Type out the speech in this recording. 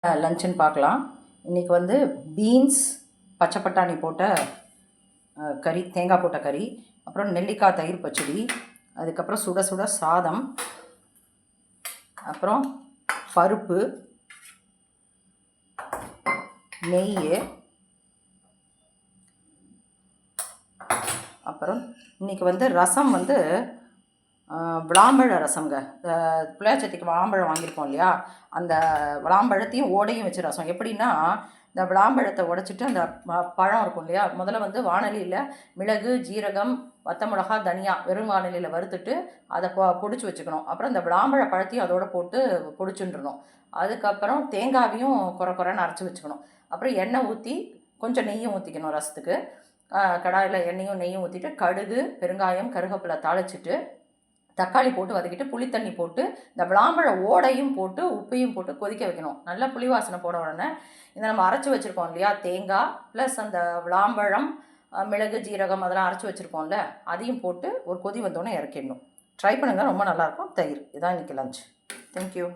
லஞ்சுன்னு பார்க்கலாம். இன்றைக்கி வந்து பீன்ஸ், பச்சை பட்டாணி போட்ட கறி, தேங்காய் போட்ட கறி, அப்புறம் நெல்லிக்காய் தயிர் பச்சடி, அதுக்கப்புறம் சுட சுட சாதம், அப்புறம் பருப்பு, நெய், அப்புறம் இன்றைக்கி வந்து ரசம் வந்து விளாம்பழ ரசம்ங்க. பிள்ளையார்சதுர்த்திக்கு விளாம்பழம் வாங்கியிருக்கோம் இல்லையா, அந்த விளாம்பழத்தையும் ஓடையும் வச்சு ரசம். எப்படின்னா, இந்த விளாம்பழத்தை உடச்சிட்டு அந்த பழம் இருக்கும் இல்லையா, முதல்ல வந்து வாணலியில் மிளகு, ஜீரகம், வத்த மிளகா, தனியா வெறும் வாணலியில் வறுத்துட்டு அதை பொடிச்சு வச்சுக்கணும். அப்புறம் இந்த விளாம்பழ பழத்தையும் அதோடு போட்டு பொடிச்சுட்டுருணும். அதுக்கப்புறம் தேங்காவையும் குறைன்னு அரைச்சி வச்சுக்கணும். அப்புறம் எண்ணெய் ஊற்றி கொஞ்சம் நெய்யும் ஊற்றிக்கணும் ரசத்துக்கு. கடாயில் எண்ணெயும் நெய்யும் ஊற்றிட்டு கடுகு, பெருங்காயம், கருவேப்பிலை தாளிச்சிட்டு தக்காளி போட்டு வதக்கிட்டு புளித்தண்ணி போட்டு இந்த விளாம்பழ ஓடையும் போட்டு உப்பையும் போட்டு கொதிக்க வைக்கணும். நல்லா புளி வாசனை போட உடனே இந்த நம்ம அரைச்சி வச்சுருக்கோம் இல்லையா தேங்காய் ப்ளஸ் அந்த விளாம்பழம், மிளகு, ஜீரகம் அதெல்லாம் அரைச்சி வச்சுருக்கோம்ல, அதையும் போட்டு ஒரு கொதி வந்தோடனே இறக்கிடணும். ட்ரை பண்ணுங்கள், ரொம்ப நல்லாயிருக்கும். தயிர். இதான் இன்றைக்கி லஞ்ச். தேங்க்யூ.